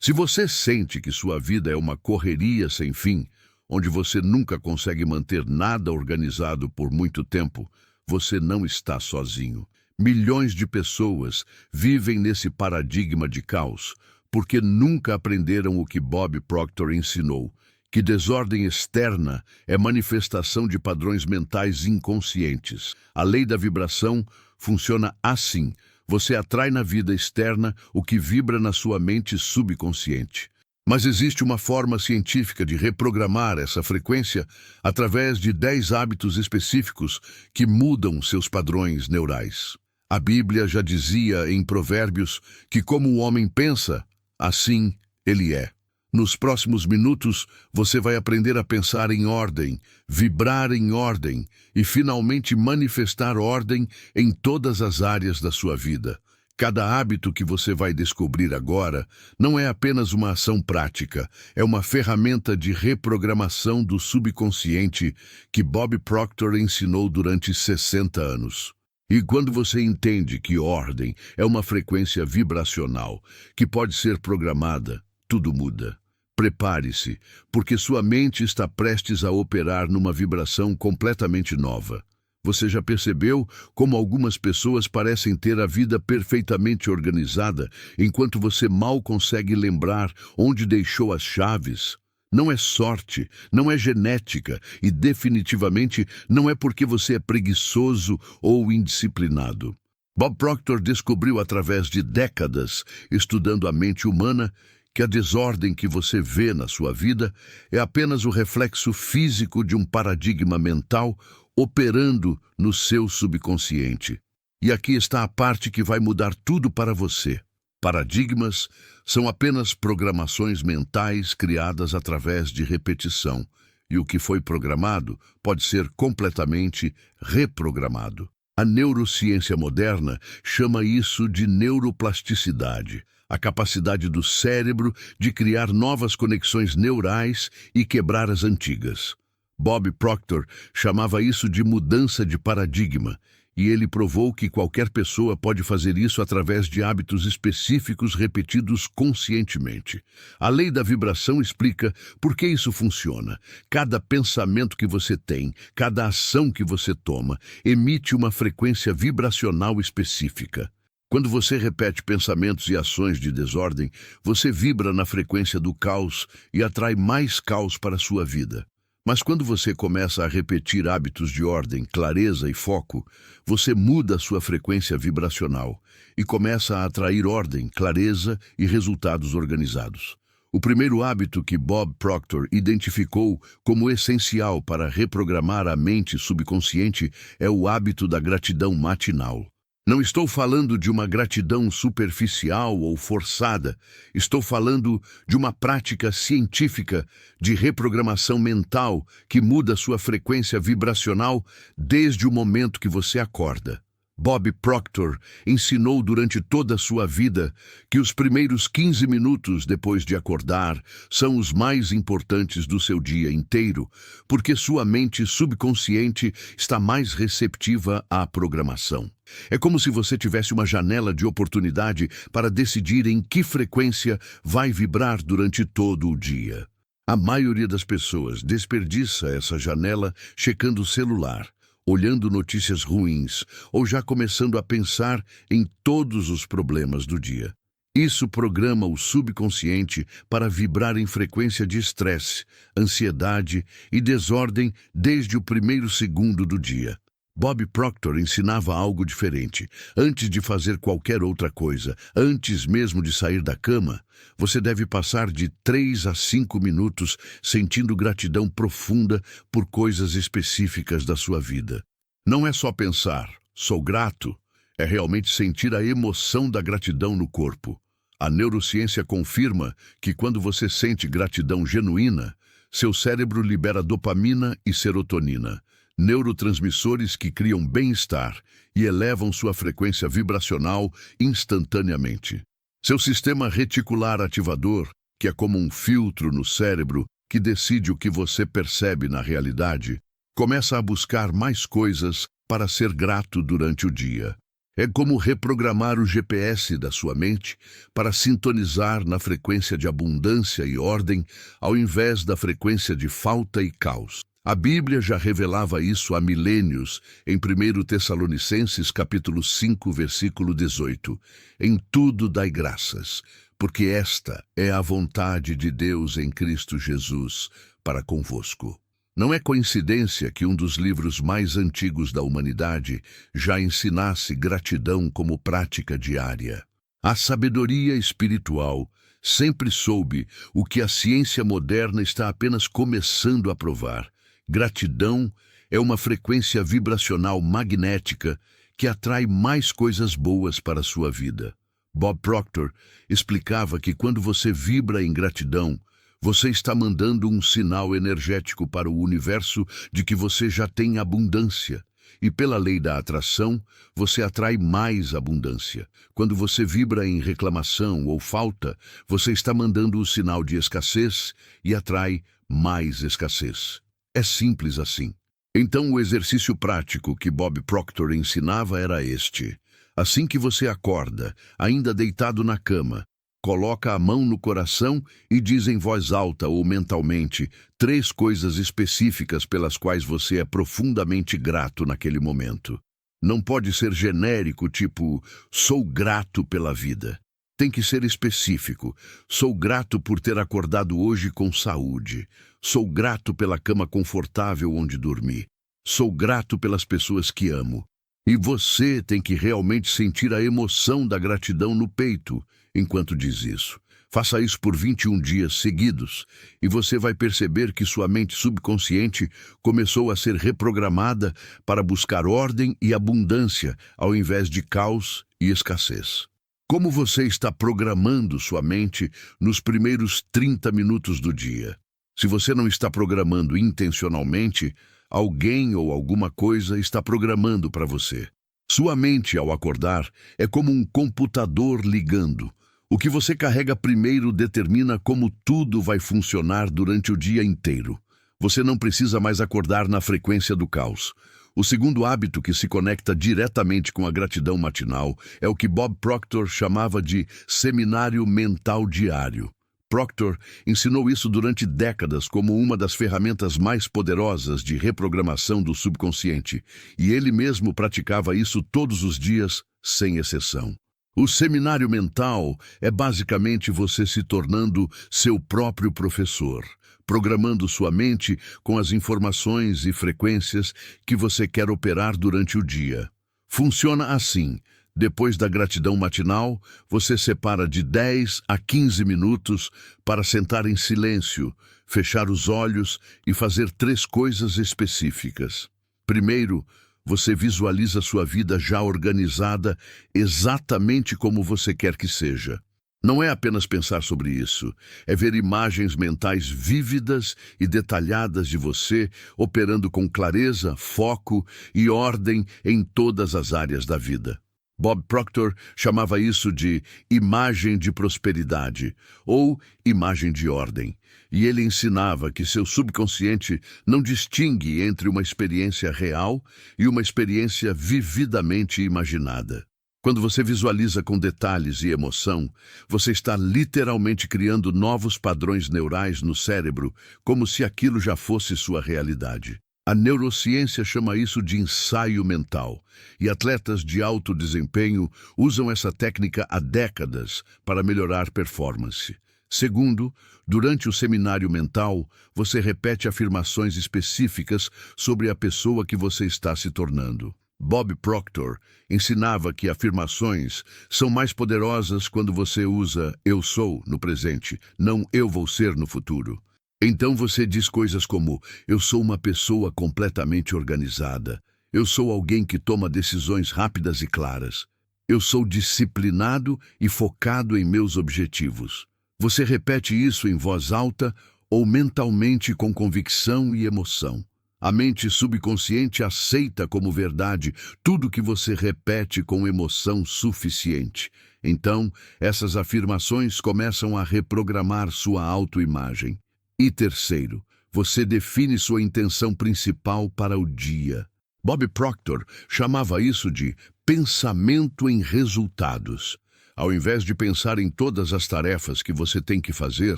Se você sente que sua vida é uma correria sem fim, onde você nunca consegue manter nada organizado por muito tempo, você não está sozinho. Milhões de pessoas vivem nesse paradigma de caos, porque nunca aprenderam o que Bob Proctor ensinou, que desordem externa é manifestação de padrões mentais inconscientes. A lei da vibração funciona assim. Você atrai na vida externa o que vibra na sua mente subconsciente. Mas existe uma forma científica de reprogramar essa frequência através de 10 hábitos específicos que mudam seus padrões neurais. A Bíblia já dizia em Provérbios que como o homem pensa, assim ele é. Nos próximos minutos, você vai aprender a pensar em ordem, vibrar em ordem e finalmente manifestar ordem em todas as áreas da sua vida. Cada hábito que você vai descobrir agora não é apenas uma ação prática, é uma ferramenta de reprogramação do subconsciente que Bob Proctor ensinou durante 60 anos. E quando você entende que ordem é uma frequência vibracional que pode ser programada, tudo muda. Prepare-se, porque sua mente está prestes a operar numa vibração completamente nova. Você já percebeu como algumas pessoas parecem ter a vida perfeitamente organizada, enquanto você mal consegue lembrar onde deixou as chaves? Não é sorte, não é genética e definitivamente não é porque você é preguiçoso ou indisciplinado. Bob Proctor descobriu através de décadas, estudando a mente humana, que a desordem que você vê na sua vida é apenas o reflexo físico de um paradigma mental operando no seu subconsciente. E aqui está a parte que vai mudar tudo para você. Paradigmas são apenas programações mentais criadas através de repetição, e o que foi programado pode ser completamente reprogramado. A neurociência moderna chama isso de neuroplasticidade, a capacidade do cérebro de criar novas conexões neurais e quebrar as antigas. Bob Proctor chamava isso de mudança de paradigma, e ele provou que qualquer pessoa pode fazer isso através de hábitos específicos repetidos conscientemente. A lei da vibração explica por que isso funciona. Cada pensamento que você tem, cada ação que você toma, emite uma frequência vibracional específica. Quando você repete pensamentos e ações de desordem, você vibra na frequência do caos e atrai mais caos para a sua vida. Mas quando você começa a repetir hábitos de ordem, clareza e foco, você muda a sua frequência vibracional e começa a atrair ordem, clareza e resultados organizados. O primeiro hábito que Bob Proctor identificou como essencial para reprogramar a mente subconsciente é o hábito da gratidão matinal. Não estou falando de uma gratidão superficial ou forçada. Estou falando de uma prática científica de reprogramação mental que muda sua frequência vibracional desde o momento que você acorda. Bob Proctor ensinou durante toda a sua vida que os primeiros 15 minutos depois de acordar são os mais importantes do seu dia inteiro, porque sua mente subconsciente está mais receptiva à programação. É como se você tivesse uma janela de oportunidade para decidir em que frequência vai vibrar durante todo o dia. A maioria das pessoas desperdiça essa janela checando o celular, olhando notícias ruins ou já começando a pensar em todos os problemas do dia. Isso programa o subconsciente para vibrar em frequência de estresse, ansiedade e desordem desde o primeiro segundo do dia. Bob Proctor ensinava algo diferente. Antes de fazer qualquer outra coisa, antes mesmo de sair da cama, você deve passar de 3 a 5 minutos sentindo gratidão profunda por coisas específicas da sua vida. Não é só pensar, sou grato, é realmente sentir a emoção da gratidão no corpo. A neurociência confirma que quando você sente gratidão genuína, seu cérebro libera dopamina e serotonina, neurotransmissores que criam bem-estar e elevam sua frequência vibracional instantaneamente. Seu sistema reticular ativador, que é como um filtro no cérebro que decide o que você percebe na realidade, começa a buscar mais coisas para ser grato durante o dia. É como reprogramar o GPS da sua mente para sintonizar na frequência de abundância e ordem, ao invés da frequência de falta e caos. A Bíblia já revelava isso há milênios, em 1 Tessalonicenses capítulo 5, versículo 18. Em tudo dai graças, porque esta é a vontade de Deus em Cristo Jesus para convosco. Não é coincidência que um dos livros mais antigos da humanidade já ensinasse gratidão como prática diária. A sabedoria espiritual sempre soube o que a ciência moderna está apenas começando a provar. Gratidão é uma frequência vibracional magnética que atrai mais coisas boas para a sua vida. Bob Proctor explicava que quando você vibra em gratidão, você está mandando um sinal energético para o universo de que você já tem abundância. E pela lei da atração, você atrai mais abundância. Quando você vibra em reclamação ou falta, você está mandando o sinal de escassez e atrai mais escassez. É simples assim. Então o exercício prático que Bob Proctor ensinava era este. Assim que você acorda, ainda deitado na cama, coloca a mão no coração e diz em voz alta ou mentalmente 3 coisas específicas pelas quais você é profundamente grato naquele momento. Não pode ser genérico, tipo, sou grato pela vida. Tem que ser específico. Sou grato por ter acordado hoje com saúde. Sou grato pela cama confortável onde dormi. Sou grato pelas pessoas que amo. E você tem que realmente sentir a emoção da gratidão no peito enquanto diz isso. Faça isso por 21 dias seguidos e você vai perceber que sua mente subconsciente começou a ser reprogramada para buscar ordem e abundância ao invés de caos e escassez. Como você está programando sua mente nos primeiros 30 minutos do dia? Se você não está programando intencionalmente, alguém ou alguma coisa está programando para você. Sua mente, ao acordar, é como um computador ligando. O que você carrega primeiro determina como tudo vai funcionar durante o dia inteiro. Você não precisa mais acordar na frequência do caos. O segundo hábito que se conecta diretamente com a gratidão matinal é o que Bob Proctor chamava de seminário mental diário. Proctor ensinou isso durante décadas como uma das ferramentas mais poderosas de reprogramação do subconsciente, e ele mesmo praticava isso todos os dias, sem exceção. O seminário mental é basicamente você se tornando seu próprio professor, programando sua mente com as informações e frequências que você quer operar durante o dia. Funciona assim. Depois da gratidão matinal, você separa de 10 a 15 minutos para sentar em silêncio, fechar os olhos e fazer 3 coisas específicas. Primeiro, você visualiza sua vida já organizada exatamente como você quer que seja. Não é apenas pensar sobre isso, é ver imagens mentais vívidas e detalhadas de você operando com clareza, foco e ordem em todas as áreas da vida. Bob Proctor chamava isso de imagem de prosperidade ou imagem de ordem. E ele ensinava que seu subconsciente não distingue entre uma experiência real e uma experiência vividamente imaginada. Quando você visualiza com detalhes e emoção, você está literalmente criando novos padrões neurais no cérebro, como se aquilo já fosse sua realidade. A neurociência chama isso de ensaio mental, e atletas de alto desempenho usam essa técnica há décadas para melhorar performance. Segundo, durante o seminário mental, você repete afirmações específicas sobre a pessoa que você está se tornando. Bob Proctor ensinava que afirmações são mais poderosas quando você usa "eu sou" no presente, não "eu vou ser" no futuro. Então você diz coisas como: eu sou uma pessoa completamente organizada. Eu sou alguém que toma decisões rápidas e claras. Eu sou disciplinado e focado em meus objetivos. Você repete isso em voz alta ou mentalmente com convicção e emoção. A mente subconsciente aceita como verdade tudo que você repete com emoção suficiente. Então, essas afirmações começam a reprogramar sua autoimagem. E terceiro, você define sua intenção principal para o dia. Bob Proctor chamava isso de pensamento em resultados. Ao invés de pensar em todas as tarefas que você tem que fazer,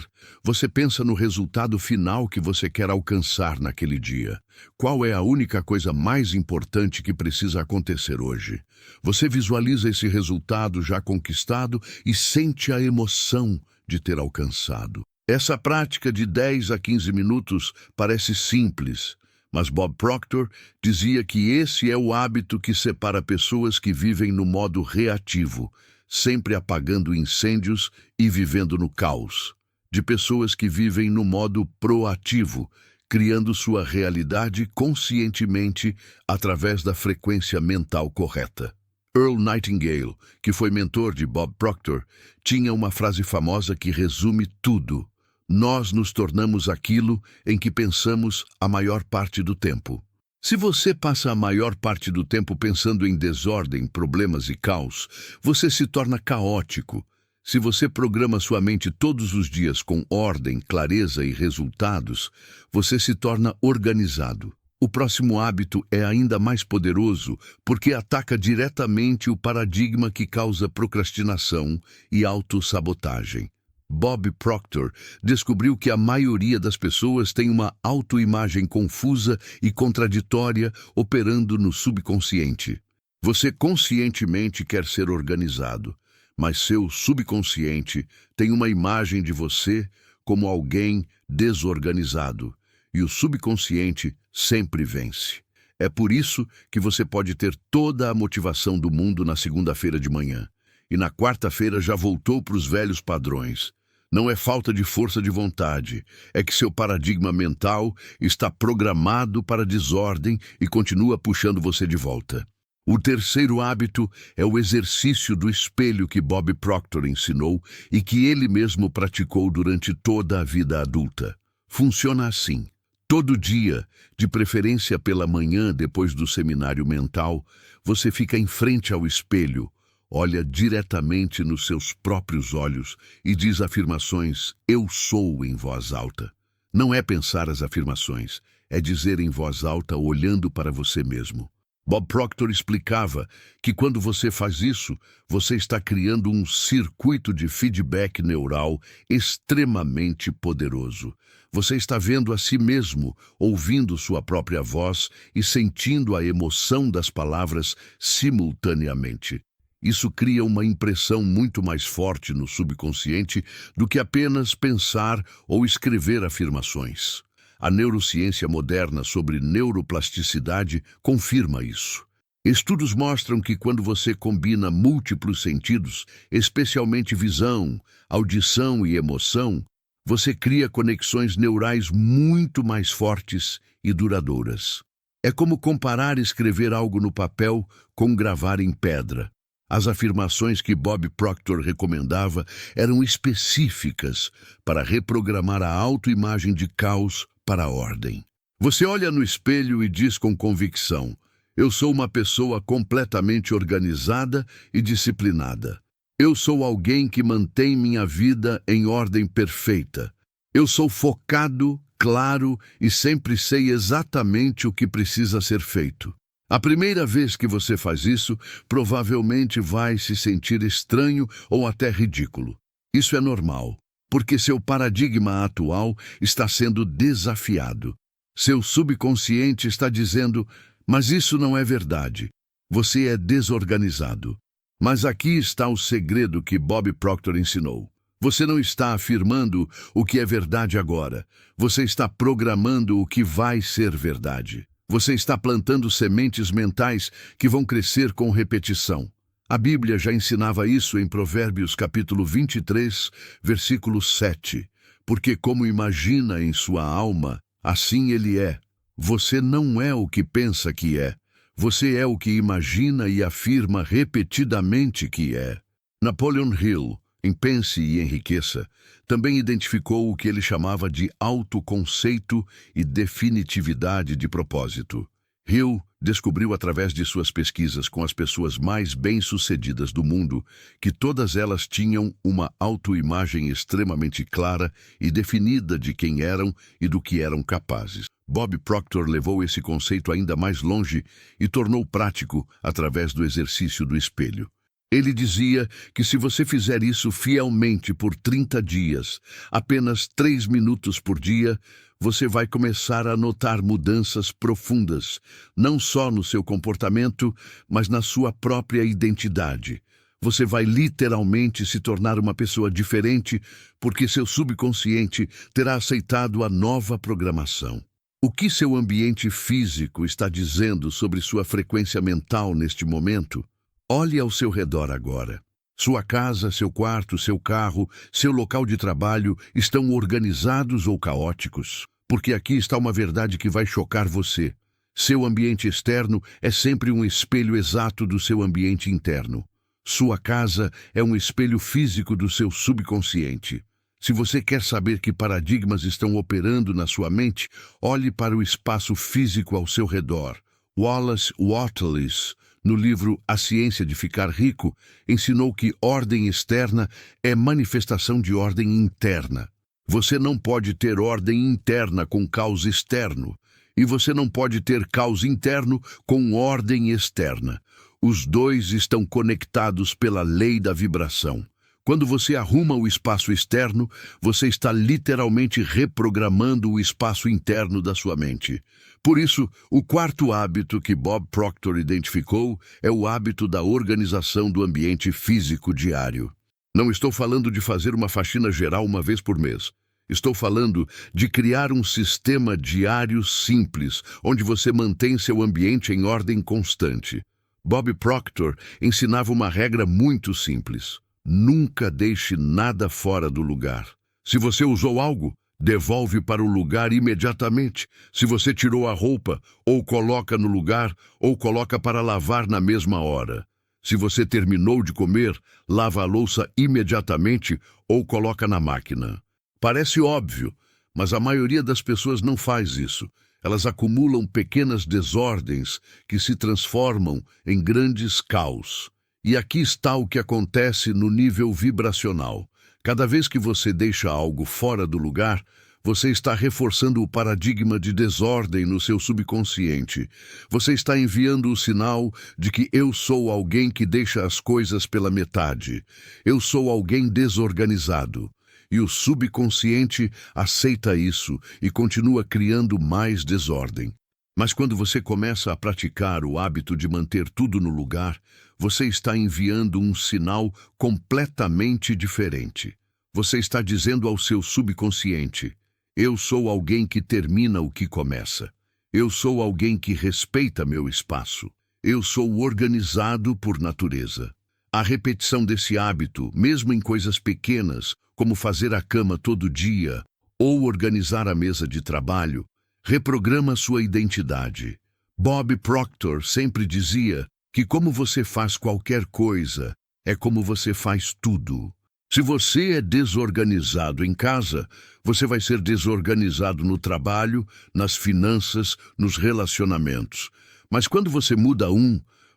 você pensa no resultado final que você quer alcançar naquele dia. Qual é a única coisa mais importante que precisa acontecer hoje? Você visualiza esse resultado já conquistado e sente a emoção de ter alcançado. Essa prática de 10 a 15 minutos parece simples, mas Bob Proctor dizia que esse é o hábito que separa pessoas que vivem no modo reativo, sempre apagando incêndios e vivendo no caos, de pessoas que vivem no modo proativo, criando sua realidade conscientemente através da frequência mental correta. Earl Nightingale, que foi mentor de Bob Proctor, tinha uma frase famosa que resume tudo: nós nos tornamos aquilo em que pensamos a maior parte do tempo. Se você passa a maior parte do tempo pensando em desordem, problemas e caos, você se torna caótico. Se você programa sua mente todos os dias com ordem, clareza e resultados, você se torna organizado. O próximo hábito é ainda mais poderoso porque ataca diretamente o paradigma que causa procrastinação e autossabotagem. Bob Proctor descobriu que a maioria das pessoas tem uma autoimagem confusa e contraditória operando no subconsciente. Você conscientemente quer ser organizado, mas seu subconsciente tem uma imagem de você como alguém desorganizado, e o subconsciente sempre vence. É por isso que você pode ter toda a motivação do mundo na segunda-feira de manhã, e na quarta-feira já voltou para os velhos padrões. Não é falta de força de vontade, é que seu paradigma mental está programado para desordem e continua puxando você de volta. O terceiro hábito é o exercício do espelho que Bob Proctor ensinou e que ele mesmo praticou durante toda a vida adulta. Funciona assim. Todo dia, de preferência pela manhã depois do seminário mental, você fica em frente ao espelho, olha diretamente nos seus próprios olhos e diz afirmações "eu sou" em voz alta. Não é pensar as afirmações, é dizer em voz alta olhando para você mesmo. Bob Proctor explicava que quando você faz isso, você está criando um circuito de feedback neural extremamente poderoso. Você está vendo a si mesmo, ouvindo sua própria voz e sentindo a emoção das palavras simultaneamente. Isso cria uma impressão muito mais forte no subconsciente do que apenas pensar ou escrever afirmações. A neurociência moderna sobre neuroplasticidade confirma isso. Estudos mostram que quando você combina múltiplos sentidos, especialmente visão, audição e emoção, você cria conexões neurais muito mais fortes e duradouras. É como comparar escrever algo no papel com gravar em pedra. As afirmações que Bob Proctor recomendava eram específicas para reprogramar a autoimagem de caos para a ordem. Você olha no espelho e diz com convicção: eu sou uma pessoa completamente organizada e disciplinada. Eu sou alguém que mantém minha vida em ordem perfeita. Eu sou focado, claro e sempre sei exatamente o que precisa ser feito. A primeira vez que você faz isso, provavelmente vai se sentir estranho ou até ridículo. Isso é normal, porque seu paradigma atual está sendo desafiado. Seu subconsciente está dizendo: mas isso não é verdade. Você é desorganizado. Mas aqui está o segredo que Bob Proctor ensinou. Você não está afirmando o que é verdade agora. Você está programando o que vai ser verdade. Você está plantando sementes mentais que vão crescer com repetição. A Bíblia já ensinava isso em Provérbios capítulo 23, versículo 7. Porque como imagina em sua alma, assim ele é. Você não é o que pensa que é. Você é o que imagina e afirma repetidamente que é. Napoleon Hill, em Pense e Enriqueça, também identificou o que ele chamava de autoconceito e definitividade de propósito. Hill descobriu através de suas pesquisas com as pessoas mais bem-sucedidas do mundo que todas elas tinham uma autoimagem extremamente clara e definida de quem eram e do que eram capazes. Bob Proctor levou esse conceito ainda mais longe e tornou prático através do exercício do espelho. Ele dizia que se você fizer isso fielmente por 30 dias, apenas 3 minutos por dia, você vai começar a notar mudanças profundas, não só no seu comportamento, mas na sua própria identidade. Você vai literalmente se tornar uma pessoa diferente porque seu subconsciente terá aceitado a nova programação. O que seu ambiente físico está dizendo sobre sua frequência mental neste momento? Olhe ao seu redor agora. Sua casa, seu quarto, seu carro, seu local de trabalho estão organizados ou caóticos? Porque aqui está uma verdade que vai chocar você. Seu ambiente externo é sempre um espelho exato do seu ambiente interno. Sua casa é um espelho físico do seu subconsciente. Se você quer saber que paradigmas estão operando na sua mente, olhe para o espaço físico ao seu redor. Wallace Wattles, no livro A Ciência de Ficar Rico, ensinou que ordem externa é manifestação de ordem interna. Você não pode ter ordem interna com caos externo, e você não pode ter caos interno com ordem externa. Os dois estão conectados pela lei da vibração. Quando você arruma o espaço externo, você está literalmente reprogramando o espaço interno da sua mente. Por isso, o quarto hábito que Bob Proctor identificou é o hábito da organização do ambiente físico diário. Não estou falando de fazer uma faxina geral uma vez por mês. Estou falando de criar um sistema diário simples, onde você mantém seu ambiente em ordem constante. Bob Proctor ensinava uma regra muito simples. Nunca deixe nada fora do lugar. Se você usou algo, devolve para o lugar imediatamente. Se você tirou a roupa, ou coloca no lugar, ou coloca para lavar na mesma hora. Se você terminou de comer, lava a louça imediatamente ou coloca na máquina. Parece óbvio, mas a maioria das pessoas não faz isso. Elas acumulam pequenas desordens que se transformam em grandes caos. E aqui está o que acontece no nível vibracional. Cada vez que você deixa algo fora do lugar, você está reforçando o paradigma de desordem no seu subconsciente. Você está enviando o sinal de que eu sou alguém que deixa as coisas pela metade. Eu sou alguém desorganizado. E o subconsciente aceita isso e continua criando mais desordem. Mas quando você começa a praticar o hábito de manter tudo no lugar, você está enviando um sinal completamente diferente. Você está dizendo ao seu subconsciente: eu sou alguém que termina o que começa. Eu sou alguém que respeita meu espaço. Eu sou organizado por natureza. A repetição desse hábito, mesmo em coisas pequenas, como fazer a cama todo dia ou organizar a mesa de trabalho, reprograma sua identidade. Bob Proctor sempre dizia que como você faz qualquer coisa, é como você faz tudo. Se você é desorganizado em casa, você vai ser desorganizado no trabalho, nas finanças, nos relacionamentos. Mas quando você muda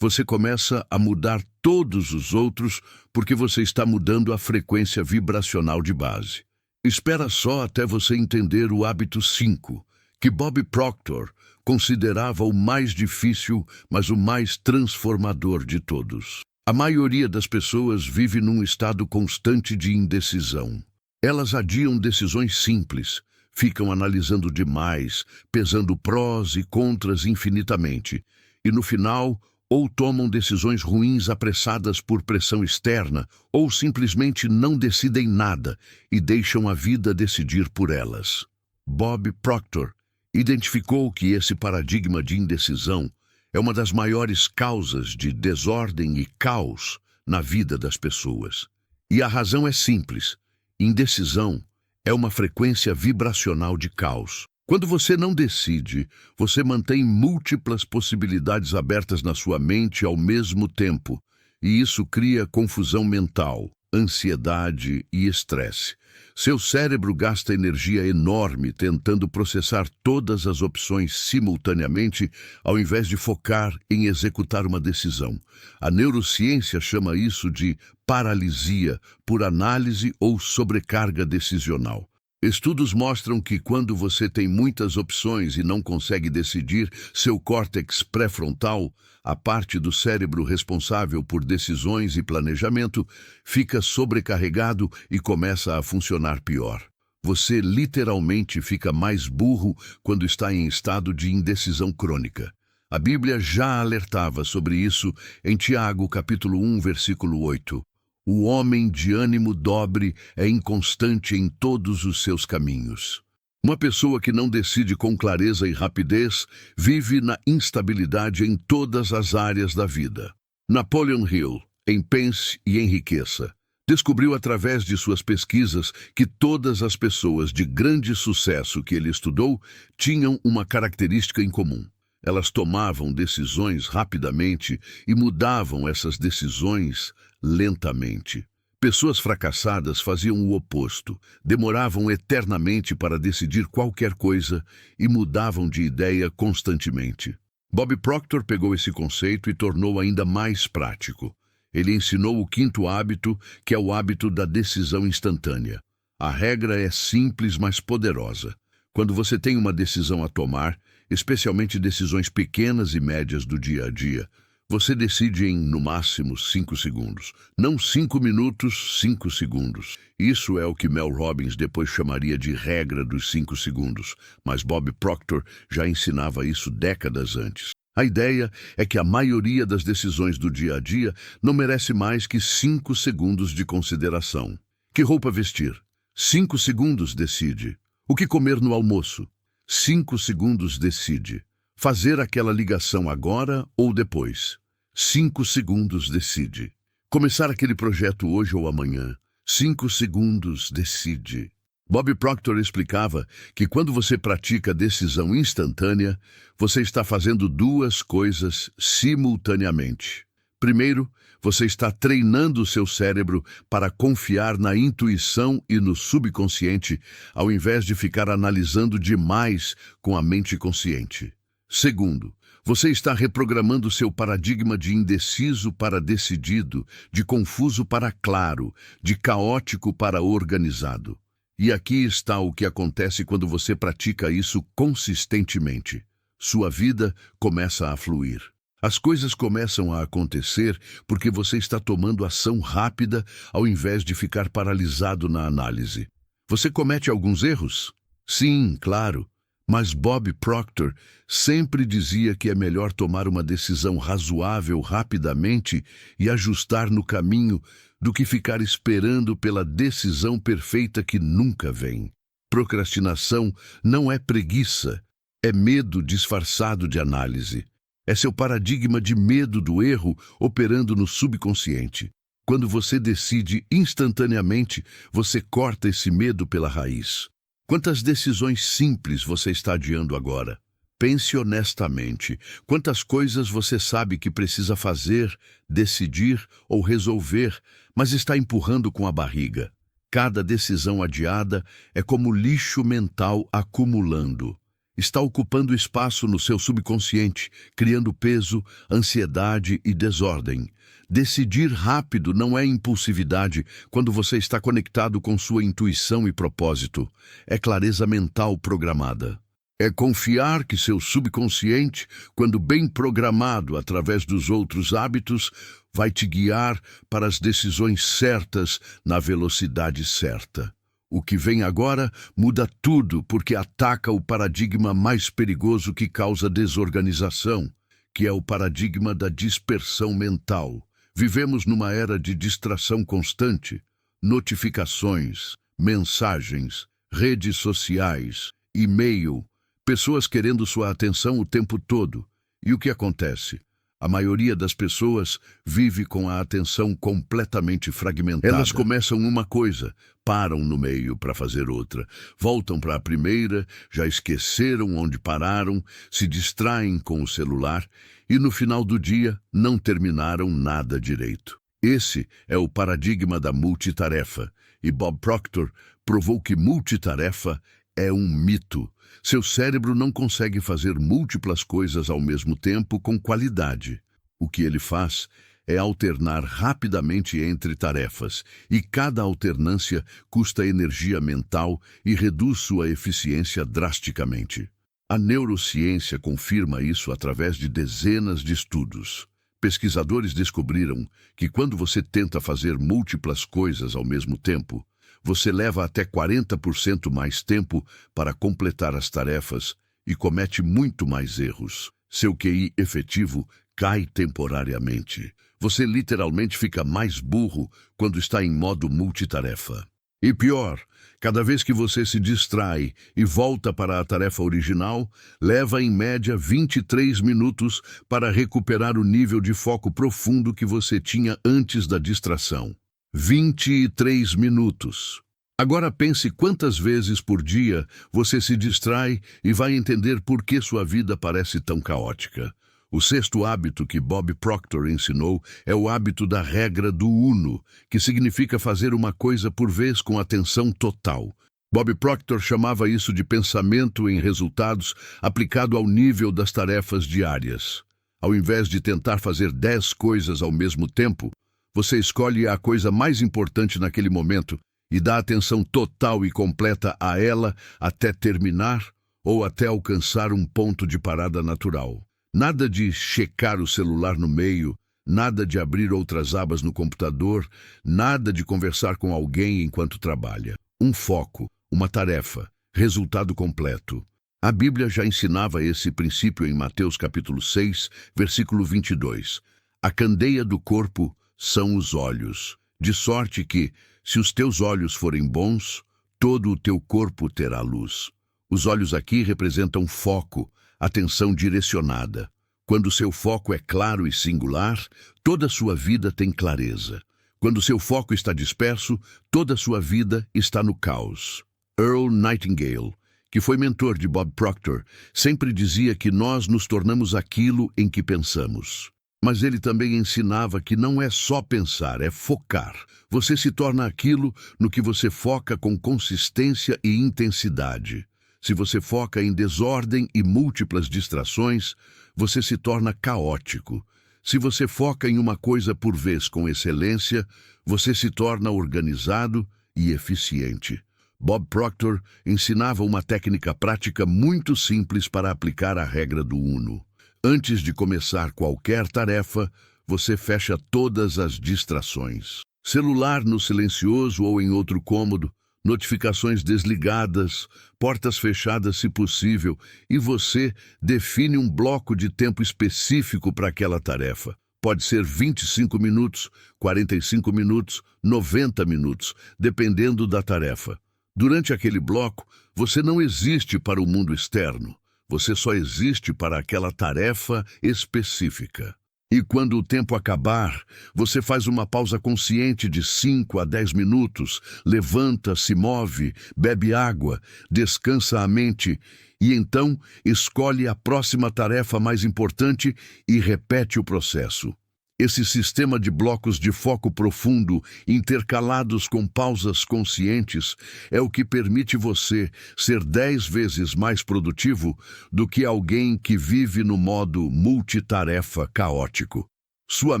você começa a mudar todos os outros porque você está mudando a frequência vibracional de base. Espera só até você entender o hábito 5, que Bob Proctor considerava o mais difícil, mas o mais transformador de todos. A maioria das pessoas vive num estado constante de indecisão. Elas adiam decisões simples, ficam analisando demais, pesando prós e contras infinitamente, e no final, ou tomam decisões ruins apressadas por pressão externa, ou simplesmente não decidem nada e deixam a vida decidir por elas. Bob Proctor identificou que esse paradigma de indecisão é uma das maiores causas de desordem e caos na vida das pessoas. E a razão é simples: indecisão é uma frequência vibracional de caos. Quando você não decide, você mantém múltiplas possibilidades abertas na sua mente ao mesmo tempo, e isso cria confusão mental, ansiedade e estresse. Seu cérebro gasta energia enorme tentando processar todas as opções simultaneamente, ao invés de focar em executar uma decisão. A neurociência chama isso de paralisia por análise ou sobrecarga decisional. Estudos mostram que quando você tem muitas opções e não consegue decidir, seu córtex pré-frontal, a parte do cérebro responsável por decisões e planejamento, fica sobrecarregado e começa a funcionar pior. Você literalmente fica mais burro quando está em estado de indecisão crônica. A Bíblia já alertava sobre isso em Tiago, capítulo 1, versículo 8. O homem de ânimo dobre é inconstante em todos os seus caminhos. Uma pessoa que não decide com clareza e rapidez vive na instabilidade em todas as áreas da vida. Napoleon Hill, em Pense e Enriqueça, descobriu através de suas pesquisas que todas as pessoas de grande sucesso que ele estudou tinham uma característica em comum. Elas tomavam decisões rapidamente e mudavam essas decisões lentamente. Pessoas fracassadas faziam o oposto, demoravam eternamente para decidir qualquer coisa e mudavam de ideia constantemente. Bob Proctor pegou esse conceito e tornou ainda mais prático. Ele ensinou o quinto hábito, que é o hábito da decisão instantânea. A regra é simples, mas poderosa. Quando você tem uma decisão a tomar, especialmente decisões pequenas e médias do dia a dia, você decide em, no máximo, 5 segundos. Não 5 minutos, 5 segundos. Isso é o que Mel Robbins depois chamaria de regra dos 5 segundos, mas Bob Proctor já ensinava isso décadas antes. A ideia é que a maioria das decisões do dia a dia não merece mais que 5 segundos de consideração. Que roupa vestir? 5 segundos decide. O que comer no almoço? 5 segundos decide. Fazer aquela ligação agora ou depois? 5 segundos decide. Começar aquele projeto hoje ou amanhã? 5 segundos decide. Bob Proctor explicava que quando você pratica decisão instantânea, você está fazendo duas coisas simultaneamente. Primeiro, você está treinando o seu cérebro para confiar na intuição e no subconsciente, ao invés de ficar analisando demais com a mente consciente. Segundo, você está reprogramando seu paradigma de indeciso para decidido, de confuso para claro, de caótico para organizado. E aqui está o que acontece quando você pratica isso consistentemente. Sua vida começa a fluir. As coisas começam a acontecer porque você está tomando ação rápida ao invés de ficar paralisado na análise. Você comete alguns erros? Sim, claro. Mas Bob Proctor sempre dizia que é melhor tomar uma decisão razoável rapidamente e ajustar no caminho do que ficar esperando pela decisão perfeita que nunca vem. Procrastinação não é preguiça, é medo disfarçado de análise. É seu paradigma de medo do erro operando no subconsciente. Quando você decide instantaneamente, você corta esse medo pela raiz. Quantas decisões simples você está adiando agora? Pense honestamente. Quantas coisas você sabe que precisa fazer, decidir ou resolver, mas está empurrando com a barriga? Cada decisão adiada é como lixo mental acumulando. Está ocupando espaço no seu subconsciente, criando peso, ansiedade e desordem. Decidir rápido não é impulsividade quando você está conectado com sua intuição e propósito. É clareza mental programada. É confiar que seu subconsciente, quando bem programado através dos outros hábitos, vai te guiar para as decisões certas na velocidade certa. O que vem agora muda tudo porque ataca o paradigma mais perigoso que causa desorganização, que é o paradigma da dispersão mental. Vivemos numa era de distração constante, notificações, mensagens, redes sociais, e-mail, pessoas querendo sua atenção o tempo todo. E o que acontece? A maioria das pessoas vive com a atenção completamente fragmentada. Elas começam uma coisa, param no meio para fazer outra, voltam para a primeira, já esqueceram onde pararam, se distraem com o celular e no final do dia não terminaram nada direito. Esse é o paradigma da multitarefa e Bob Proctor provou que multitarefa é um mito. Seu cérebro não consegue fazer múltiplas coisas ao mesmo tempo com qualidade. O que ele faz é alternar rapidamente entre tarefas, e cada alternância custa energia mental e reduz sua eficiência drasticamente. A neurociência confirma isso através de dezenas de estudos. Pesquisadores descobriram que quando você tenta fazer múltiplas coisas ao mesmo tempo, você leva até 40% mais tempo para completar as tarefas e comete muito mais erros. Seu QI efetivo cai temporariamente. Você literalmente fica mais burro quando está em modo multitarefa. E pior, cada vez que você se distrai e volta para a tarefa original, leva em média 23 minutos para recuperar o nível de foco profundo que você tinha antes da distração. 23 minutos. Agora pense quantas vezes por dia você se distrai e vai entender por que sua vida parece tão caótica. O sexto hábito que Bob Proctor ensinou é o hábito da regra do uno, que significa fazer uma coisa por vez com atenção total. Bob Proctor chamava isso de pensamento em resultados aplicado ao nível das tarefas diárias. Ao invés de tentar fazer 10 coisas ao mesmo tempo, você escolhe a coisa mais importante naquele momento e dá atenção total e completa a ela até terminar ou até alcançar um ponto de parada natural. Nada de checar o celular no meio, nada de abrir outras abas no computador, nada de conversar com alguém enquanto trabalha. Um foco, uma tarefa, resultado completo. A Bíblia já ensinava esse princípio em Mateus capítulo 6, versículo 22. A candeia do corpo são os olhos, de sorte que, se os teus olhos forem bons, todo o teu corpo terá luz. Os olhos aqui representam foco, atenção direcionada. Quando seu foco é claro e singular, toda a sua vida tem clareza. Quando seu foco está disperso, toda a sua vida está no caos. Earl Nightingale, que foi mentor de Bob Proctor, sempre dizia que nós nos tornamos aquilo em que pensamos. Mas ele também ensinava que não é só pensar, é focar. Você se torna aquilo no que você foca com consistência e intensidade. Se você foca em desordem e múltiplas distrações, você se torna caótico. Se você foca em uma coisa por vez com excelência, você se torna organizado e eficiente. Bob Proctor ensinava uma técnica prática muito simples para aplicar a regra do uno. Antes de começar qualquer tarefa, você fecha todas as distrações. Celular no silencioso ou em outro cômodo, notificações desligadas, portas fechadas se possível, e você define um bloco de tempo específico para aquela tarefa. Pode ser 25 minutos, 45 minutos, 90 minutos, dependendo da tarefa. Durante aquele bloco, você não existe para o mundo externo. Você só existe para aquela tarefa específica. E quando o tempo acabar, você faz uma pausa consciente de 5 a 10 minutos, levanta, se move, bebe água, descansa a mente e então escolhe a próxima tarefa mais importante e repete o processo. Esse sistema de blocos de foco profundo, intercalados com pausas conscientes, é o que permite você ser 10 vezes mais produtivo do que alguém que vive no modo multitarefa caótico. Sua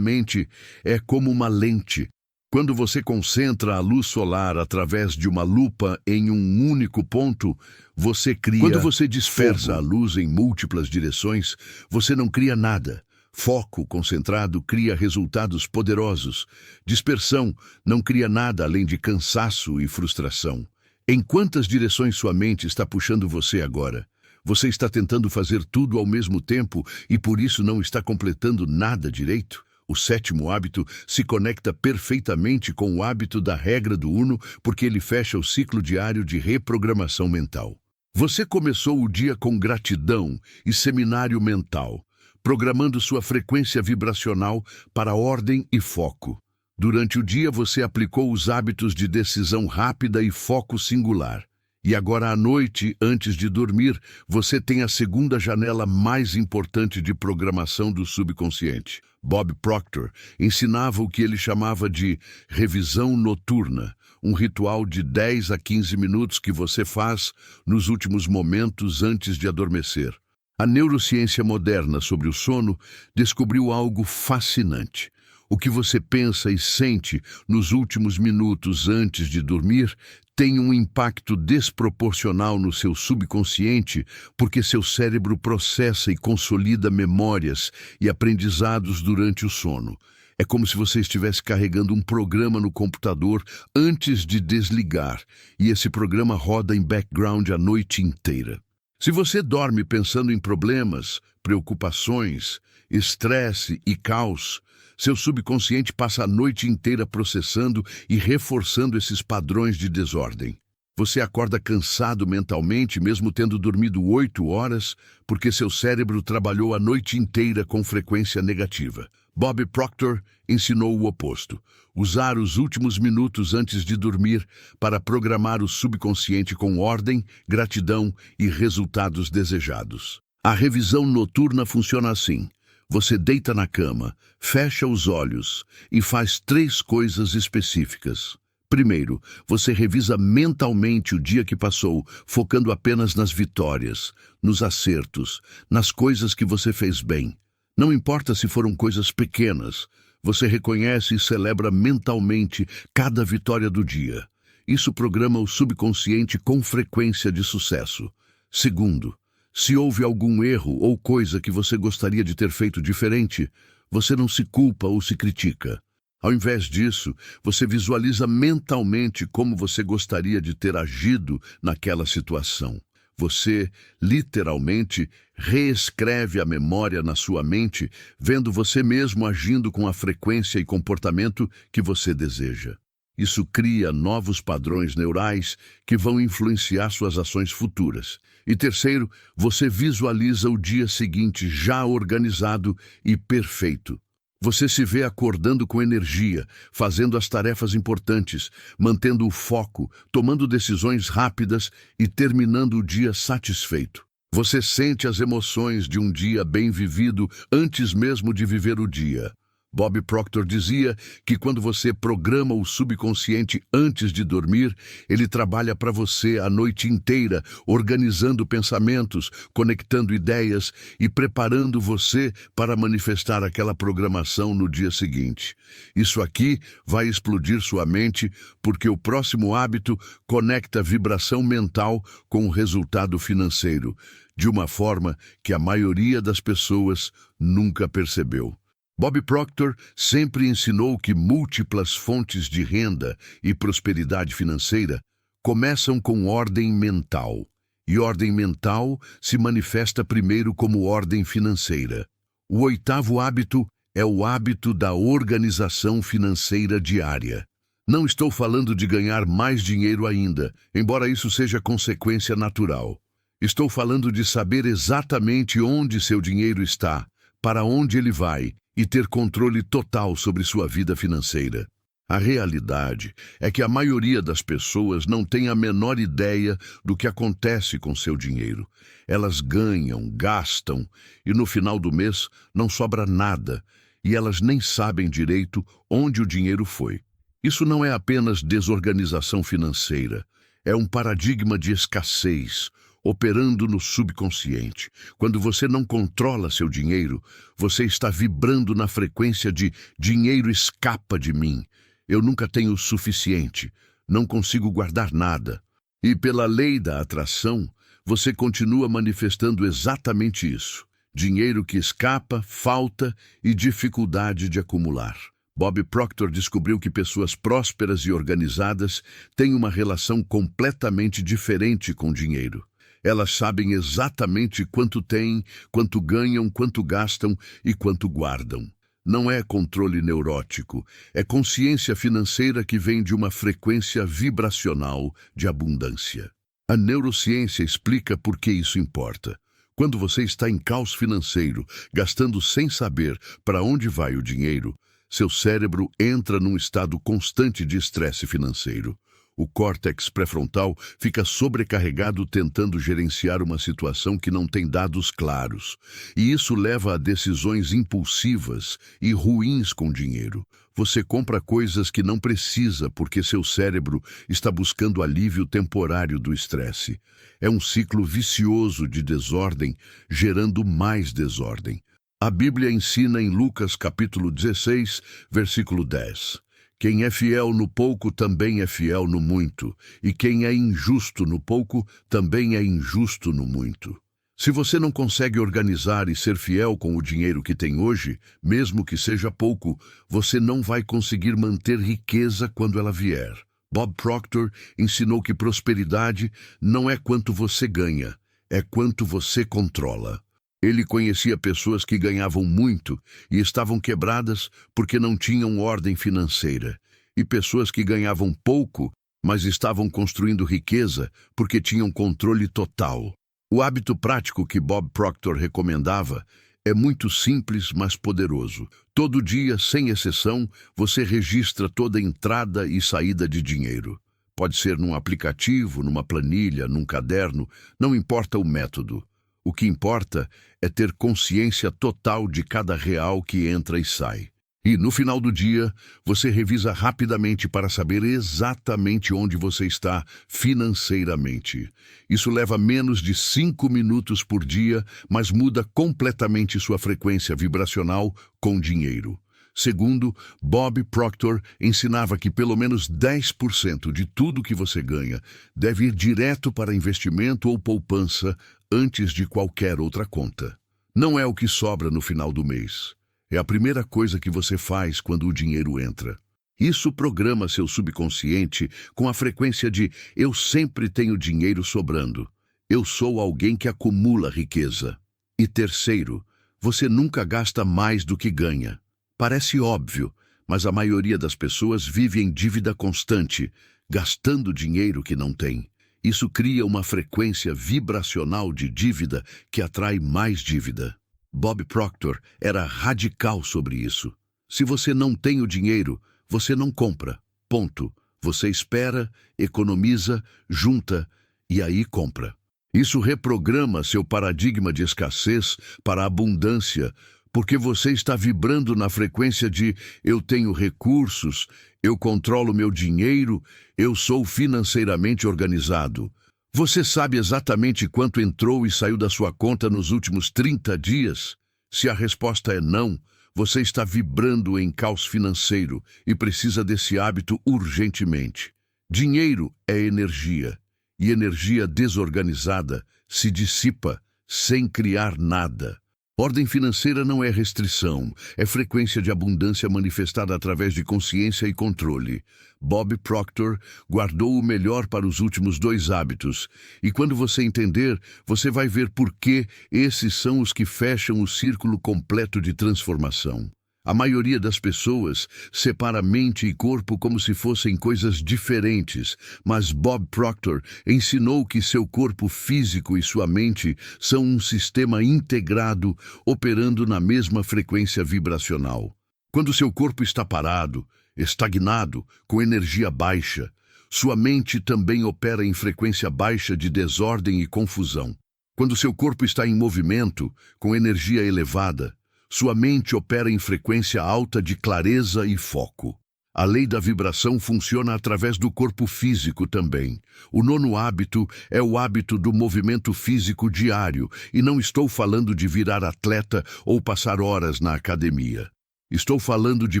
mente é como uma lente. Quando você concentra a luz solar através de uma lupa em um único ponto, você cria. Quando você dispersa a luz em múltiplas direções, você não cria nada. Foco concentrado cria resultados poderosos. Dispersão não cria nada além de cansaço e frustração. Em quantas direções sua mente está puxando você agora? Você está tentando fazer tudo ao mesmo tempo e por isso não está completando nada direito? O sétimo hábito se conecta perfeitamente com o hábito da regra do uno porque ele fecha o ciclo diário de reprogramação mental. Você começou o dia com gratidão e seminário mental, programando sua frequência vibracional para ordem e foco. Durante o dia você aplicou os hábitos de decisão rápida e foco singular. E agora à noite, antes de dormir, você tem a segunda janela mais importante de programação do subconsciente. Bob Proctor ensinava o que ele chamava de revisão noturna, um ritual de 10 a 15 minutos que você faz nos últimos momentos antes de adormecer. A neurociência moderna sobre o sono descobriu algo fascinante. O que você pensa e sente nos últimos minutos antes de dormir tem um impacto desproporcional no seu subconsciente, porque seu cérebro processa e consolida memórias e aprendizados durante o sono. É como se você estivesse carregando um programa no computador antes de desligar, e esse programa roda em background a noite inteira. Se você dorme pensando em problemas, preocupações, estresse e caos, seu subconsciente passa a noite inteira processando e reforçando esses padrões de desordem. Você acorda cansado mentalmente, mesmo tendo dormido 8 horas, porque seu cérebro trabalhou a noite inteira com frequência negativa. Bob Proctor ensinou o oposto: usar os últimos minutos antes de dormir para programar o subconsciente com ordem, gratidão e resultados desejados. A revisão noturna funciona assim. Você deita na cama, fecha os olhos e faz 3 coisas específicas. Primeiro, você revisa mentalmente o dia que passou, focando apenas nas vitórias, nos acertos, nas coisas que você fez bem. Não importa se foram coisas pequenas, você reconhece e celebra mentalmente cada vitória do dia. Isso programa o subconsciente com frequência de sucesso. Segundo, se houve algum erro ou coisa que você gostaria de ter feito diferente, você não se culpa ou se critica. Ao invés disso, você visualiza mentalmente como você gostaria de ter agido naquela situação. Você, literalmente, reescreve a memória na sua mente, vendo você mesmo agindo com a frequência e comportamento que você deseja. Isso cria novos padrões neurais que vão influenciar suas ações futuras. E terceiro, você visualiza o dia seguinte já organizado e perfeito. Você se vê acordando com energia, fazendo as tarefas importantes, mantendo o foco, tomando decisões rápidas e terminando o dia satisfeito. Você sente as emoções de um dia bem vivido antes mesmo de viver o dia. Bob Proctor dizia que quando você programa o subconsciente antes de dormir, ele trabalha para você a noite inteira, organizando pensamentos, conectando ideias e preparando você para manifestar aquela programação no dia seguinte. Isso aqui vai explodir sua mente, porque o próximo hábito conecta a vibração mental com o resultado financeiro, de uma forma que a maioria das pessoas nunca percebeu. Bob Proctor sempre ensinou que múltiplas fontes de renda e prosperidade financeira começam com ordem mental, e ordem mental se manifesta primeiro como ordem financeira. O 8º hábito é o hábito da organização financeira diária. Não estou falando de ganhar mais dinheiro ainda, embora isso seja consequência natural. Estou falando de saber exatamente onde seu dinheiro está, para onde ele vai, e ter controle total sobre sua vida financeira. A realidade é que a maioria das pessoas não tem a menor ideia do que acontece com seu dinheiro. Elas ganham, gastam e no final do mês não sobra nada e elas nem sabem direito onde o dinheiro foi. Isso não é apenas desorganização financeira, é um paradigma de escassez, operando no subconsciente. Quando você não controla seu dinheiro, você está vibrando na frequência de dinheiro escapa de mim. Eu nunca tenho o suficiente, não consigo guardar nada. E pela lei da atração, você continua manifestando exatamente isso. Dinheiro que escapa, falta e dificuldade de acumular. Bob Proctor descobriu que pessoas prósperas e organizadas têm uma relação completamente diferente com dinheiro. Elas sabem exatamente quanto têm, quanto ganham, quanto gastam e quanto guardam. Não é controle neurótico, é consciência financeira que vem de uma frequência vibracional de abundância. A neurociência explica por que isso importa. Quando você está em caos financeiro, gastando sem saber para onde vai o dinheiro, seu cérebro entra num estado constante de estresse financeiro. O córtex pré-frontal fica sobrecarregado tentando gerenciar uma situação que não tem dados claros, e isso leva a decisões impulsivas e ruins com dinheiro. Você compra coisas que não precisa porque seu cérebro está buscando alívio temporário do estresse. É um ciclo vicioso de desordem, gerando mais desordem. A Bíblia ensina em Lucas capítulo 16, versículo 10. Quem é fiel no pouco também é fiel no muito, e quem é injusto no pouco também é injusto no muito. Se você não consegue organizar e ser fiel com o dinheiro que tem hoje, mesmo que seja pouco, você não vai conseguir manter riqueza quando ela vier. Bob Proctor ensinou que prosperidade não é quanto você ganha, é quanto você controla. Ele conhecia pessoas que ganhavam muito e estavam quebradas porque não tinham ordem financeira, e pessoas que ganhavam pouco, mas estavam construindo riqueza porque tinham controle total. O hábito prático que Bob Proctor recomendava é muito simples, mas poderoso. Todo dia, sem exceção, você registra toda entrada e saída de dinheiro. Pode ser num aplicativo, numa planilha, num caderno, não importa o método. O que importa é ter consciência total de cada real que entra e sai. E, no final do dia, você revisa rapidamente para saber exatamente onde você está financeiramente. Isso leva menos de 5 minutos por dia, mas muda completamente sua frequência vibracional com dinheiro. Segundo, Bob Proctor ensinava que pelo menos 10% de tudo que você ganha deve ir direto para investimento ou poupança antes de qualquer outra conta. Não é o que sobra no final do mês. É a primeira coisa que você faz quando o dinheiro entra. Isso programa seu subconsciente com a frequência de "eu sempre tenho dinheiro sobrando". Eu sou alguém que acumula riqueza. E terceiro, você nunca gasta mais do que ganha. Parece óbvio, mas a maioria das pessoas vive em dívida constante, gastando dinheiro que não tem. Isso cria uma frequência vibracional de dívida que atrai mais dívida. Bob Proctor era radical sobre isso. Se você não tem o dinheiro, você não compra. Ponto. Você espera, economiza, junta e aí compra. Isso reprograma seu paradigma de escassez para abundância, porque você está vibrando na frequência de "eu tenho recursos, eu controlo meu dinheiro, eu sou financeiramente organizado". Você sabe exatamente quanto entrou e saiu da sua conta nos últimos 30 dias? Se a resposta é não, você está vibrando em caos financeiro e precisa desse hábito urgentemente. Dinheiro é energia, e energia desorganizada se dissipa sem criar nada. Ordem financeira não é restrição, é frequência de abundância manifestada através de consciência e controle. Bob Proctor guardou o melhor para os últimos 2 hábitos, e quando você entender, você vai ver por que esses são os que fecham o círculo completo de transformação. A maioria das pessoas separa mente e corpo como se fossem coisas diferentes, mas Bob Proctor ensinou que seu corpo físico e sua mente são um sistema integrado, operando na mesma frequência vibracional. Quando seu corpo está parado, estagnado, com energia baixa, sua mente também opera em frequência baixa de desordem e confusão. Quando seu corpo está em movimento, com energia elevada, sua mente opera em frequência alta de clareza e foco. A lei da vibração funciona através do corpo físico também. O 9º hábito é o hábito do movimento físico diário, e não estou falando de virar atleta ou passar horas na academia. Estou falando de